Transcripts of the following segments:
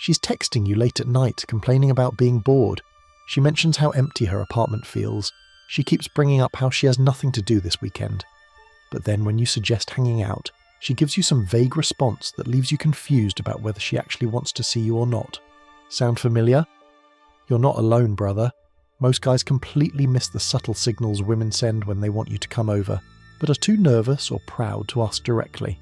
She's texting you late at night, complaining about being bored. She mentions how empty her apartment feels. She keeps bringing up how she has nothing to do this weekend. But then when you suggest hanging out, she gives you some vague response that leaves you confused about whether she actually wants to see you or not. Sound familiar? You're not alone, brother. Most guys completely miss the subtle signals women send when they want you to come over, but are too nervous or proud to ask directly.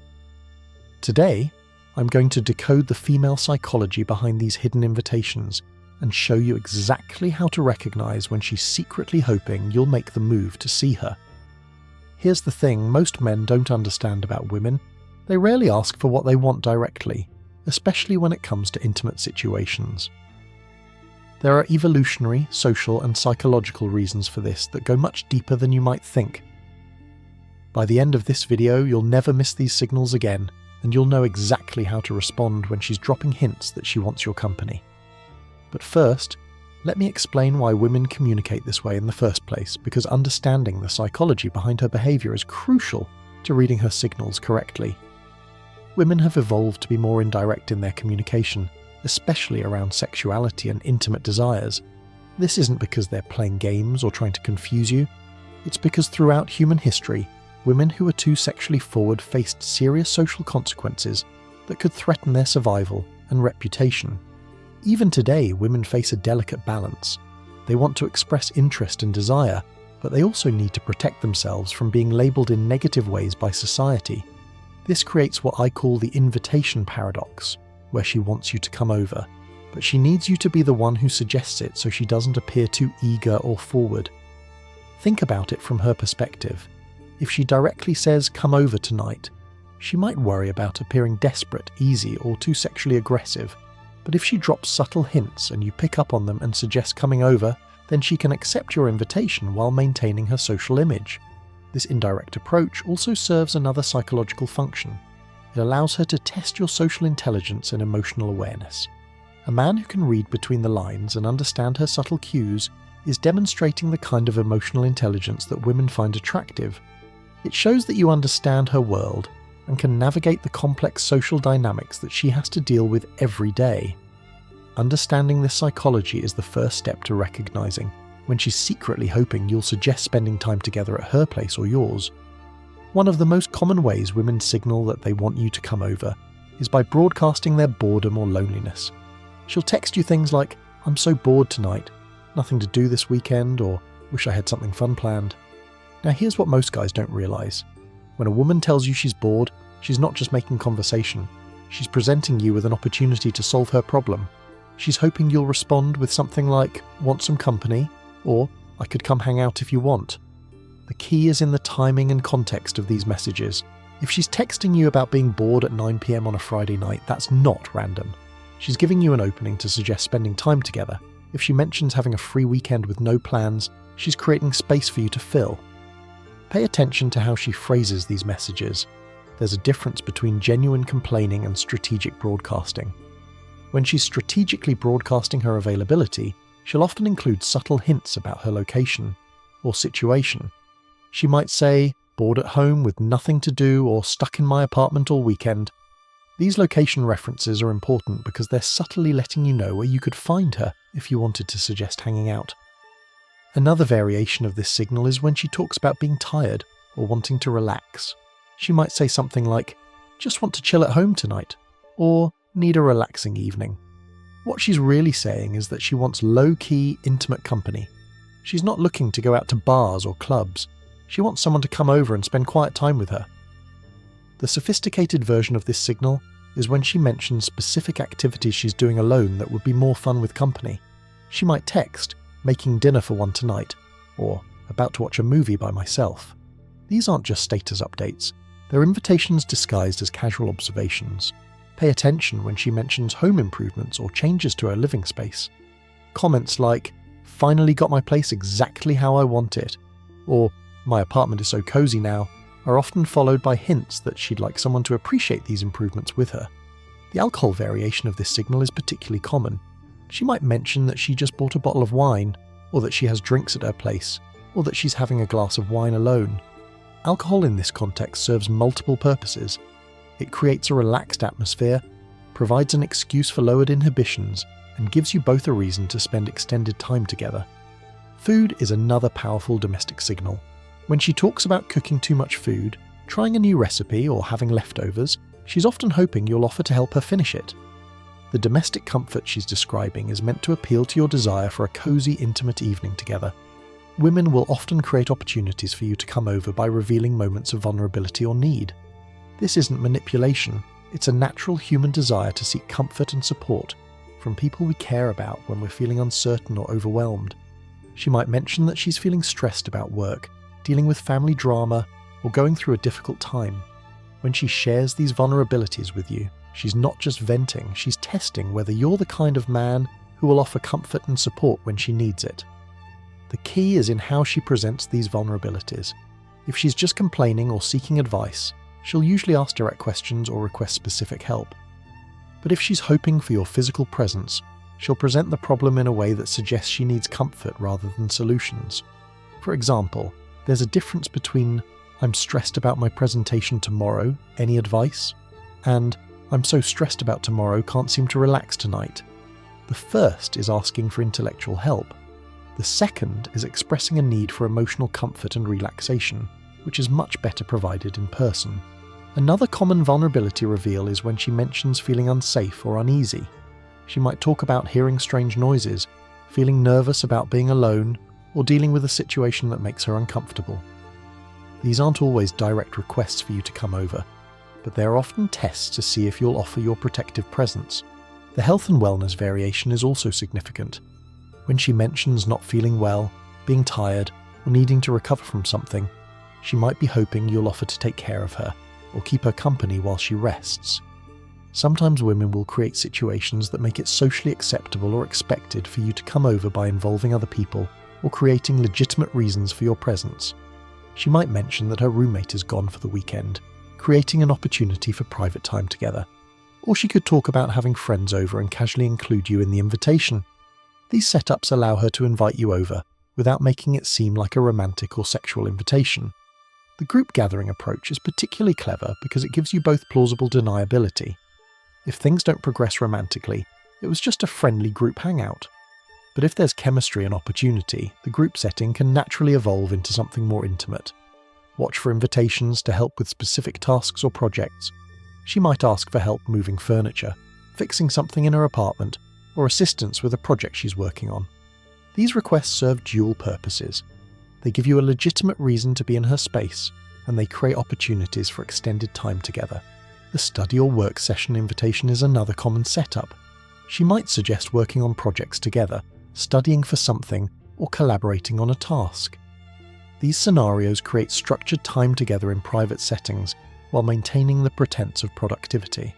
Today, I'm going to decode the female psychology behind these hidden invitations and show you exactly how to recognize when she's secretly hoping you'll make the move to see her. Here's the thing most men don't understand about women. They rarely ask for what they want directly, especially when it comes to intimate situations. There are evolutionary, social, and psychological reasons for this that go much deeper than you might think. By the end of this video, you'll never miss these signals again, and you'll know exactly how to respond when she's dropping hints that she wants your company. But first, let me explain why women communicate this way in the first place, because understanding the psychology behind her behaviour is crucial to reading her signals correctly. Women have evolved to be more indirect in their communication, especially around sexuality and intimate desires. This isn't because they're playing games or trying to confuse you. It's because throughout human history, women who were too sexually forward faced serious social consequences that could threaten their survival and reputation. Even today, women face a delicate balance. They want to express interest and desire, but they also need to protect themselves from being labelled in negative ways by society. This creates what I call the invitation paradox, where she wants you to come over, but she needs you to be the one who suggests it so she doesn't appear too eager or forward. Think about it from her perspective. If she directly says, "Come over tonight," she might worry about appearing desperate, easy, or too sexually aggressive. But if she drops subtle hints and you pick up on them and suggest coming over, then she can accept your invitation while maintaining her social image. This indirect approach also serves another psychological function. It allows her to test your social intelligence and emotional awareness. A man who can read between the lines and understand her subtle cues is demonstrating the kind of emotional intelligence that women find attractive. It shows that you understand her world and can navigate the complex social dynamics that she has to deal with every day. Understanding this psychology is the first step to recognizing when she's secretly hoping you'll suggest spending time together at her place or yours. One of the most common ways women signal that they want you to come over is by broadcasting their boredom or loneliness. She'll text you things like, "I'm so bored tonight, nothing to do this weekend," or "wish I had something fun planned." Now here's what most guys don't realise. When a woman tells you she's bored, she's not just making conversation. She's presenting you with an opportunity to solve her problem. She's hoping you'll respond with something like, "Want some company?" or "I could come hang out if you want." The key is in the timing and context of these messages. If she's texting you about being bored at 9 PM on a Friday night, that's not random. She's giving you an opening to suggest spending time together. If she mentions having a free weekend with no plans, she's creating space for you to fill. Pay attention to how she phrases these messages. There's a difference between genuine complaining and strategic broadcasting. When she's strategically broadcasting her availability, she'll often include subtle hints about her location or situation. She might say, "bored at home with nothing to do," or "stuck in my apartment all weekend." These location references are important because they're subtly letting you know where you could find her if you wanted to suggest hanging out. Another variation of this signal is when she talks about being tired or wanting to relax. She might say something like, "just want to chill at home tonight," or "need a relaxing evening." What she's really saying is that she wants low-key, intimate company. She's not looking to go out to bars or clubs. She wants someone to come over and spend quiet time with her. The sophisticated version of this signal is when she mentions specific activities she's doing alone that would be more fun with company. She might text, "making dinner for one tonight," or "about to watch a movie by myself." These aren't just status updates. They're invitations disguised as casual observations. Pay attention when she mentions home improvements or changes to her living space. Comments like, "finally got my place exactly how I want it," or "my apartment is so cozy now," are often followed by hints that she'd like someone to appreciate these improvements with her. The alcohol variation of this signal is particularly common. She might mention that she just bought a bottle of wine, or that she has drinks at her place, or that she's having a glass of wine alone. Alcohol in this context serves multiple purposes. It creates a relaxed atmosphere, provides an excuse for lowered inhibitions, and gives you both a reason to spend extended time together. Food is another powerful domestic signal. When she talks about cooking too much food, trying a new recipe, or having leftovers, she's often hoping you'll offer to help her finish it. The domestic comfort she's describing is meant to appeal to your desire for a cozy, intimate evening together. Women will often create opportunities for you to come over by revealing moments of vulnerability or need. This isn't manipulation, it's a natural human desire to seek comfort and support from people we care about when we're feeling uncertain or overwhelmed. She might mention that she's feeling stressed about work, dealing with family drama, or going through a difficult time. When she shares these vulnerabilities with you, she's not just venting, she's testing whether you're the kind of man who will offer comfort and support when she needs it. The key is in how she presents these vulnerabilities. If she's just complaining or seeking advice, she'll usually ask direct questions or request specific help. But if she's hoping for your physical presence, she'll present the problem in a way that suggests she needs comfort rather than solutions. For example, there's a difference between "I'm stressed about my presentation tomorrow, any advice?" and "I'm so stressed about tomorrow, can't seem to relax tonight." The first is asking for intellectual help. The second is expressing a need for emotional comfort and relaxation, which is much better provided in person. Another common vulnerability reveal is when she mentions feeling unsafe or uneasy. She might talk about hearing strange noises, feeling nervous about being alone, or dealing with a situation that makes her uncomfortable. These aren't always direct requests for you to come over, but they are often tests to see if you'll offer your protective presence. The health and wellness variation is also significant. When she mentions not feeling well, being tired, or needing to recover from something, she might be hoping you'll offer to take care of her, or keep her company while she rests. Sometimes women will create situations that make it socially acceptable or expected for you to come over by involving other people or creating legitimate reasons for your presence. She might mention that her roommate is gone for the weekend, creating an opportunity for private time together. Or she could talk about having friends over and casually include you in the invitation. These setups allow her to invite you over without making it seem like a romantic or sexual invitation. The group gathering approach is particularly clever because it gives you both plausible deniability. If things don't progress romantically, it was just a friendly group hangout. But if there's chemistry and opportunity, the group setting can naturally evolve into something more intimate. Watch for invitations to help with specific tasks or projects. She might ask for help moving furniture, fixing something in her apartment, or assistance with a project she's working on. These requests serve dual purposes. They give you a legitimate reason to be in her space, and they create opportunities for extended time together. The study or work session invitation is another common setup. She might suggest working on projects together, studying for something, or collaborating on a task. These scenarios create structured time together in private settings while maintaining the pretense of productivity.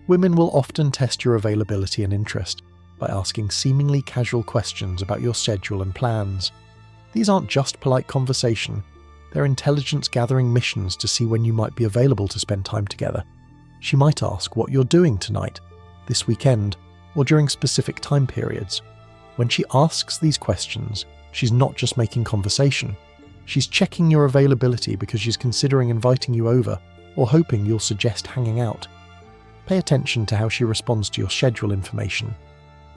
Women will often test your availability and interest by asking seemingly casual questions about your schedule and plans. These aren't just polite conversation, they're intelligence-gathering missions to see when you might be available to spend time together. She might ask what you're doing tonight, this weekend, or during specific time periods. When she asks these questions, she's not just making conversation. She's checking your availability because she's considering inviting you over or hoping you'll suggest hanging out. Pay attention to how she responds to your schedule information.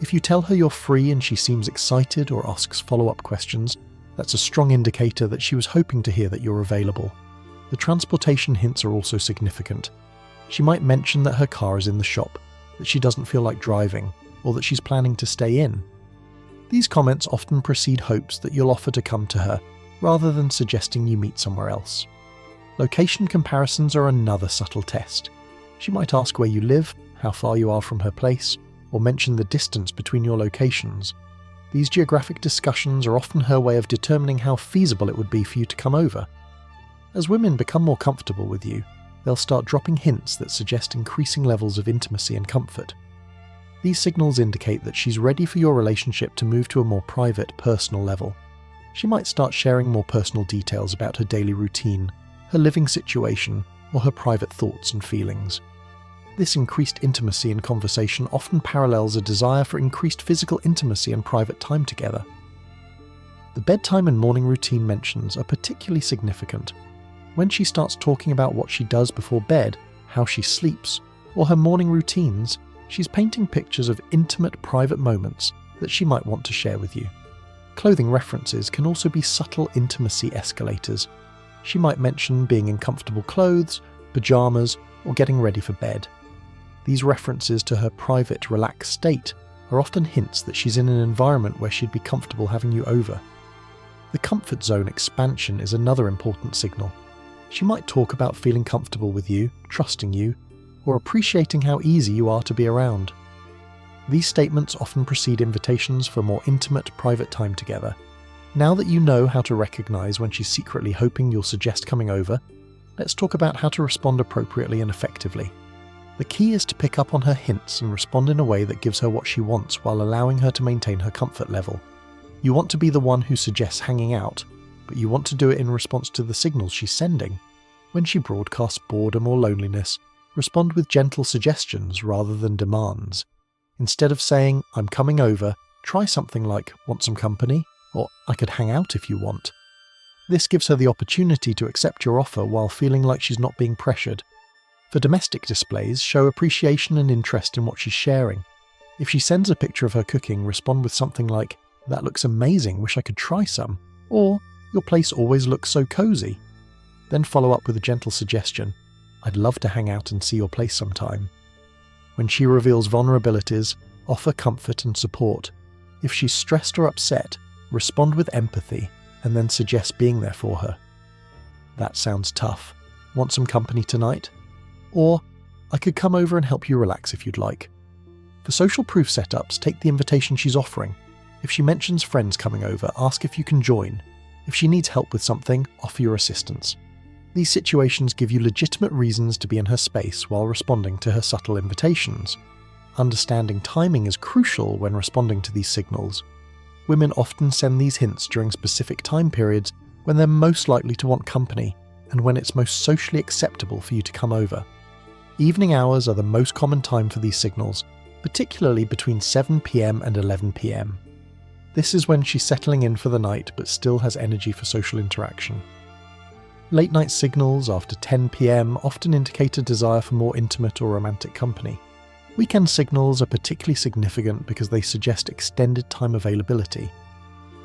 If you tell her you're free and she seems excited or asks follow-up questions, that's a strong indicator that she was hoping to hear that you're available. The transportation hints are also significant. She might mention that her car is in the shop, that she doesn't feel like driving, or that she's planning to stay in. These comments often precede hopes that you'll offer to come to her, rather than suggesting you meet somewhere else. Location comparisons are another subtle test. She might ask where you live, how far you are from her place, or mention the distance between your locations. These geographic discussions are often her way of determining how feasible it would be for you to come over. As women become more comfortable with you, they'll start dropping hints that suggest increasing levels of intimacy and comfort. These signals indicate that she's ready for your relationship to move to a more private, personal level. She might start sharing more personal details about her daily routine, her living situation, or her private thoughts and feelings. This increased intimacy in conversation often parallels a desire for increased physical intimacy and private time together. The bedtime and morning routine mentions are particularly significant. When she starts talking about what she does before bed, how she sleeps, or her morning routines, she's painting pictures of intimate private moments that she might want to share with you. Clothing references can also be subtle intimacy escalators. She might mention being in comfortable clothes, pajamas, or getting ready for bed. These references to her private, relaxed state are often hints that she's in an environment where she'd be comfortable having you over. The comfort zone expansion is another important signal. She might talk about feeling comfortable with you, trusting you, or appreciating how easy you are to be around. These statements often precede invitations for more intimate, private time together. Now that you know how to recognize when she's secretly hoping you'll suggest coming over, let's talk about how to respond appropriately and effectively. The key is to pick up on her hints and respond in a way that gives her what she wants while allowing her to maintain her comfort level. You want to be the one who suggests hanging out, but you want to do it in response to the signals she's sending. When she broadcasts boredom or loneliness, respond with gentle suggestions rather than demands. Instead of saying, "I'm coming over," try something like, "Want some company?" or "I could hang out if you want." This gives her the opportunity to accept your offer while feeling like she's not being pressured. For domestic displays, show appreciation and interest in what she's sharing. If she sends a picture of her cooking, respond with something like, "That looks amazing, wish I could try some," or "Your place always looks so cozy." Then follow up with a gentle suggestion, "I'd love to hang out and see your place sometime." When she reveals vulnerabilities, offer comfort and support. If she's stressed or upset, respond with empathy and then suggest being there for her. "That sounds tough. Want some company tonight?" Or, "I could come over and help you relax if you'd like." For social proof setups, take the invitation she's offering. If she mentions friends coming over, ask if you can join. If she needs help with something, offer your assistance. These situations give you legitimate reasons to be in her space while responding to her subtle invitations. Understanding timing is crucial when responding to these signals. Women often send these hints during specific time periods when they're most likely to want company and when it's most socially acceptable for you to come over. Evening hours are the most common time for these signals, particularly between 7 p.m. and 11 p.m. This is when she's settling in for the night but still has energy for social interaction. Late night signals after 10 p.m. often indicate a desire for more intimate or romantic company. Weekend signals are particularly significant because they suggest extended time availability.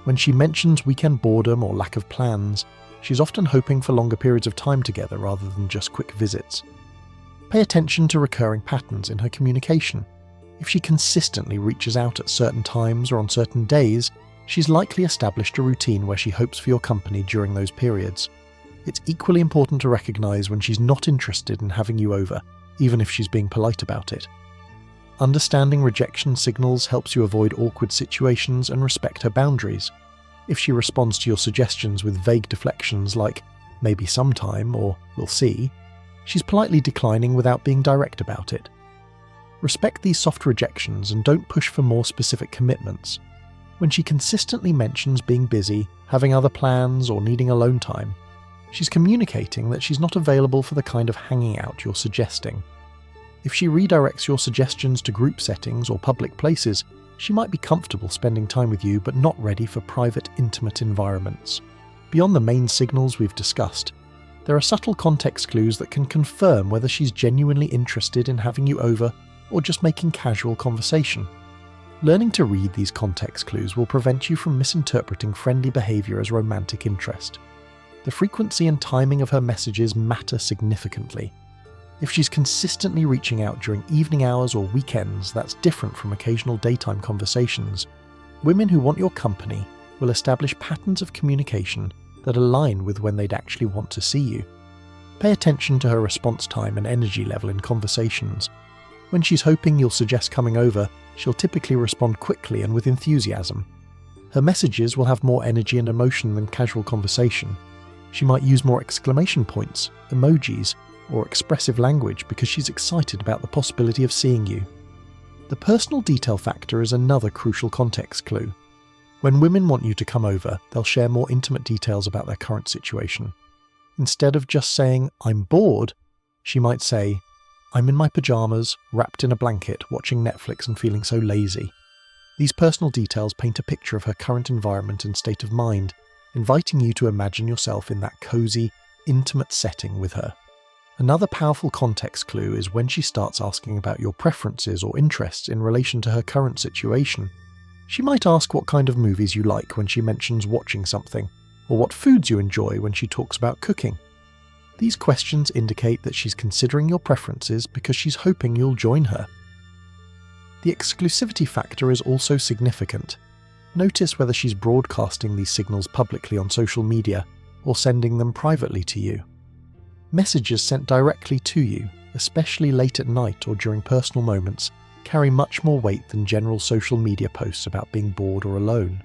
When she mentions weekend boredom or lack of plans, she's often hoping for longer periods of time together rather than just quick visits. Pay attention to recurring patterns in her communication. If she consistently reaches out at certain times or on certain days, she's likely established a routine where she hopes for your company during those periods. It's equally important to recognize when she's not interested in having you over, even if she's being polite about it. Understanding rejection signals helps you avoid awkward situations and respect her boundaries. If she responds to your suggestions with vague deflections like, "maybe sometime" or "we'll see," she's politely declining without being direct about it. Respect these soft rejections and don't push for more specific commitments. When she consistently mentions being busy, having other plans, or needing alone time, she's communicating that she's not available for the kind of hanging out you're suggesting. If she redirects your suggestions to group settings or public places, she might be comfortable spending time with you but not ready for private, intimate environments. Beyond the main signals we've discussed, there are subtle context clues that can confirm whether she's genuinely interested in having you over or just making casual conversation. Learning to read these context clues will prevent you from misinterpreting friendly behaviour as romantic interest. The frequency and timing of her messages matter significantly. If she's consistently reaching out during evening hours or weekends, that's different from occasional daytime conversations. Women who want your company will establish patterns of communication that align with when they'd actually want to see you. Pay attention to her response time and energy level in conversations. When she's hoping you'll suggest coming over, she'll typically respond quickly and with enthusiasm. Her messages will have more energy and emotion than casual conversation. She might use more exclamation points, emojis, or expressive language because she's excited about the possibility of seeing you. The personal detail factor is another crucial context clue. When women want you to come over, they'll share more intimate details about their current situation. Instead of just saying, "I'm bored," she might say, "I'm in my pajamas, wrapped in a blanket, watching Netflix and feeling so lazy." These personal details paint a picture of her current environment and state of mind, inviting you to imagine yourself in that cozy, intimate setting with her. Another powerful context clue is when she starts asking about your preferences or interests in relation to her current situation. She might ask what kind of movies you like when she mentions watching something, or what foods you enjoy when she talks about cooking. These questions indicate that she's considering your preferences because she's hoping you'll join her. The exclusivity factor is also significant. Notice whether she's broadcasting these signals publicly on social media or sending them privately to you. Messages sent directly to you, especially late at night or during personal moments, carry much more weight than general social media posts about being bored or alone.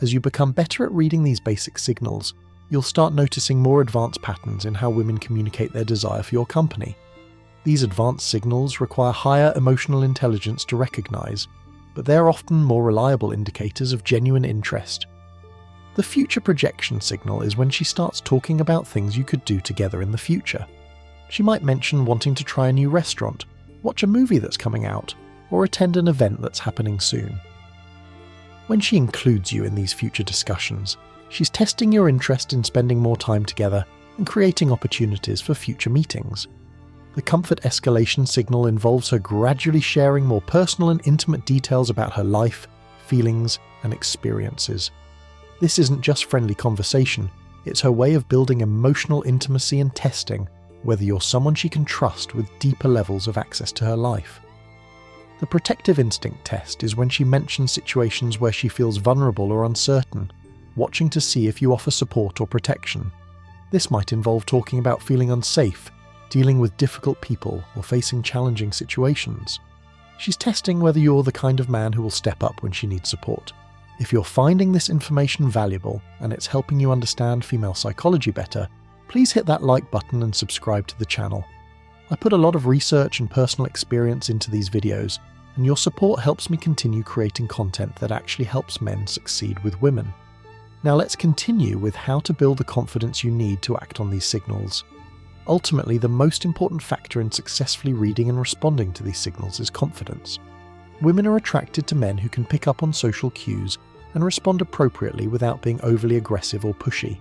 As you become better at reading these basic signals, you'll start noticing more advanced patterns in how women communicate their desire for your company. These advanced signals require higher emotional intelligence to recognize, but they're often more reliable indicators of genuine interest. The future projection signal is when she starts talking about things you could do together in the future. She might mention wanting to try a new restaurant, watch a movie that's coming out, or attend an event that's happening soon. When she includes you in these future discussions, she's testing your interest in spending more time together and creating opportunities for future meetings. The comfort escalation signal involves her gradually sharing more personal and intimate details about her life, feelings, and experiences. This isn't just friendly conversation, it's her way of building emotional intimacy and testing whether you're someone she can trust with deeper levels of access to her life. The protective instinct test is when she mentions situations where she feels vulnerable or uncertain, watching to see if you offer support or protection. This might involve talking about feeling unsafe, dealing with difficult people, or facing challenging situations. She's testing whether you're the kind of man who will step up when she needs support. If you're finding this information valuable and it's helping you understand female psychology better, please hit that like button and subscribe to the channel. I put a lot of research and personal experience into these videos, and your support helps me continue creating content that actually helps men succeed with women. Now let's continue with how to build the confidence you need to act on these signals. Ultimately, the most important factor in successfully reading and responding to these signals is confidence. Women are attracted to men who can pick up on social cues and respond appropriately without being overly aggressive or pushy.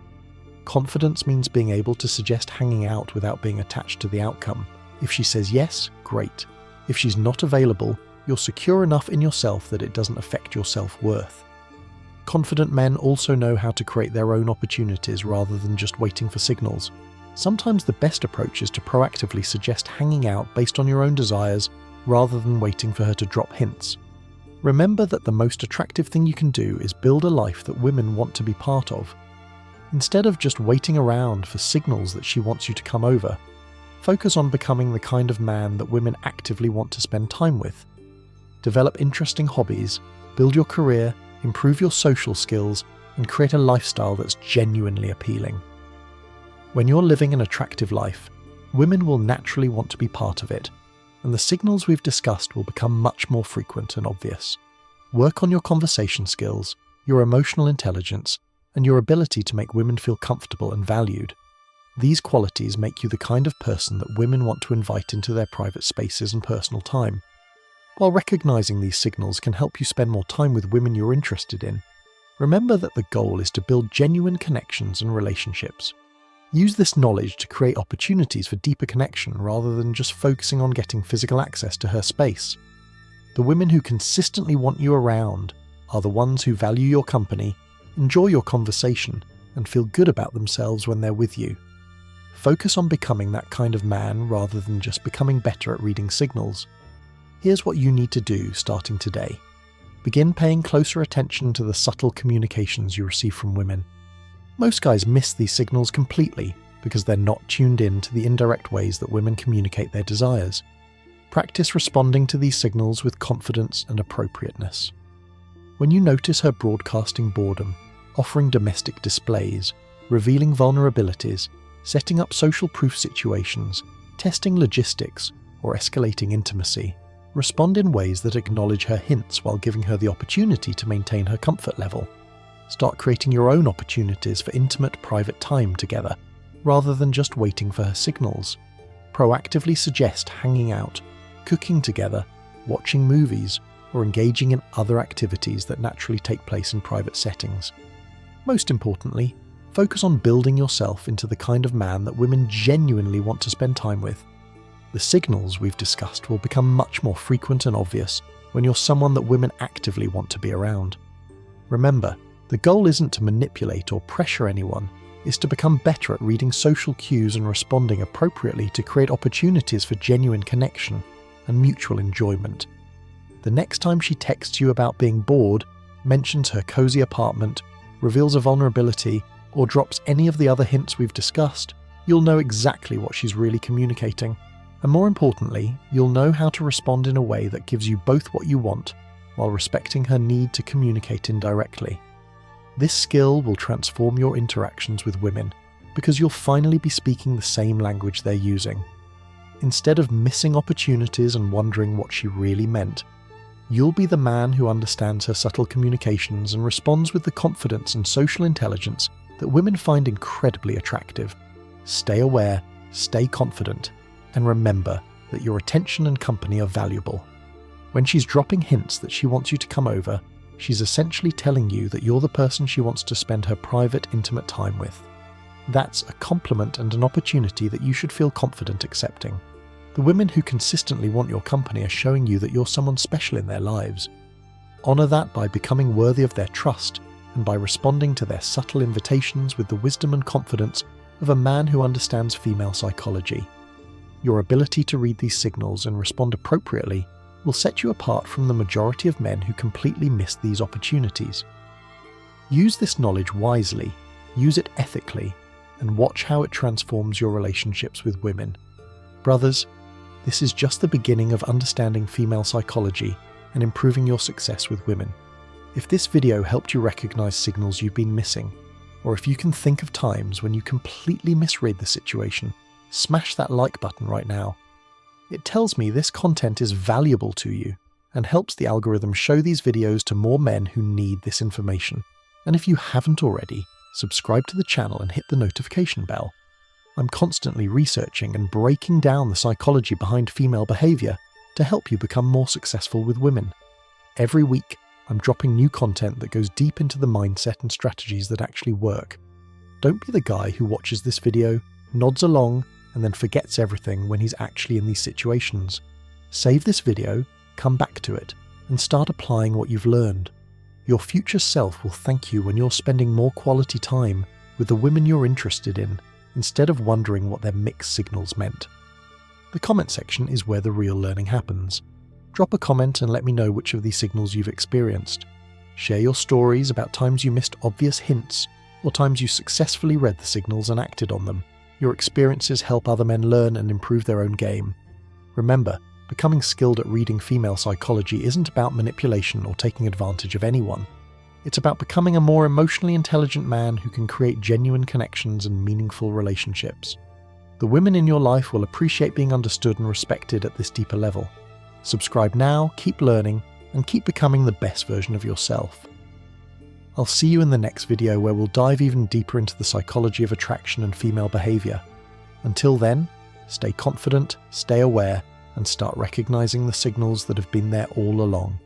Confidence means being able to suggest hanging out without being attached to the outcome. If she says yes, great. If she's not available, you're secure enough in yourself that it doesn't affect your self-worth. Confident men also know how to create their own opportunities rather than just waiting for signals. Sometimes the best approach is to proactively suggest hanging out based on your own desires rather than waiting for her to drop hints. Remember that the most attractive thing you can do is build a life that women want to be part of. Instead of just waiting around for signals that she wants you to come over, focus on becoming the kind of man that women actively want to spend time with. Develop interesting hobbies, build your career, improve your social skills, and create a lifestyle that's genuinely appealing. When you're living an attractive life, women will naturally want to be part of it, and the signals we've discussed will become much more frequent and obvious. Work on your conversation skills, your emotional intelligence, and your ability to make women feel comfortable and valued. These qualities make you the kind of person that women want to invite into their private spaces and personal time. While recognizing these signals can help you spend more time with women you're interested in, remember that the goal is to build genuine connections and relationships. Use this knowledge to create opportunities for deeper connection rather than just focusing on getting physical access to her space. The women who consistently want you around are the ones who value your company, enjoy your conversation, and feel good about themselves when they're with you. Focus on becoming that kind of man rather than just becoming better at reading signals. Here's what you need to do starting today. Begin paying closer attention to the subtle communications you receive from women. Most guys miss these signals completely because they're not tuned in to the indirect ways that women communicate their desires. Practice responding to these signals with confidence and appropriateness. When you notice her broadcasting boredom, offering domestic displays, revealing vulnerabilities, setting up social proof situations, testing logistics, or escalating intimacy, respond in ways that acknowledge her hints while giving her the opportunity to maintain her comfort level. Start creating your own opportunities for intimate private time together, rather than just waiting for her signals. Proactively suggest hanging out, cooking together, watching movies, or engaging in other activities that naturally take place in private settings. Most importantly, Focus on building yourself into the kind of man that women genuinely want to spend time with. The signals we've discussed will become much more frequent and obvious when you're someone that women actively want to be around. Remember, the goal isn't to manipulate or pressure anyone, it's to become better at reading social cues and responding appropriately to create opportunities for genuine connection and mutual enjoyment. The next time she texts you about being bored, mentions her cozy apartment, reveals a vulnerability, or drops any of the other hints we've discussed, you'll know exactly what she's really communicating. And more importantly, you'll know how to respond in a way that gives you both what you want, while respecting her need to communicate indirectly. This skill will transform your interactions with women, because you'll finally be speaking the same language they're using. Instead of missing opportunities and wondering what she really meant, you'll be the man who understands her subtle communications and responds with the confidence and social intelligence that women find incredibly attractive. Stay aware, stay confident, and remember that your attention and company are valuable. When she's dropping hints that she wants you to come over, she's essentially telling you that you're the person she wants to spend her private, intimate time with. That's a compliment and an opportunity that you should feel confident accepting. The women who consistently want your company are showing you that you're someone special in their lives. Honor that by becoming worthy of their trust and by responding to their subtle invitations with the wisdom and confidence of a man who understands female psychology. Your ability to read these signals and respond appropriately will set you apart from the majority of men who completely miss these opportunities. Use this knowledge wisely, use it ethically, and watch how it transforms your relationships with women. Brothers, this is just the beginning of understanding female psychology and improving your success with women. If this video helped you recognize signals you've been missing, or if you can think of times when you completely misread the situation, smash that like button right now. It tells me this content is valuable to you and helps the algorithm show these videos to more men who need this information. And if you haven't already, subscribe to the channel and hit the notification bell. I'm constantly researching and breaking down the psychology behind female behavior to help you become more successful with women. Every week, I'm dropping new content that goes deep into the mindset and strategies that actually work. Don't be the guy who watches this video, nods along, and then forgets everything when he's actually in these situations. Save this video, come back to it, and start applying what you've learned. Your future self will thank you when you're spending more quality time with the women you're interested in, instead of wondering what their mixed signals meant. The comment section is where the real learning happens. Drop a comment and let me know which of these signals you've experienced. Share your stories about times you missed obvious hints, or times you successfully read the signals and acted on them. Your experiences help other men learn and improve their own game. Remember, becoming skilled at reading female psychology isn't about manipulation or taking advantage of anyone. It's about becoming a more emotionally intelligent man who can create genuine connections and meaningful relationships. The women in your life will appreciate being understood and respected at this deeper level. Subscribe now, keep learning, and keep becoming the best version of yourself. I'll see you in the next video where we'll dive even deeper into the psychology of attraction and female behavior. Until then, stay confident, stay aware, and start recognizing the signals that have been there all along.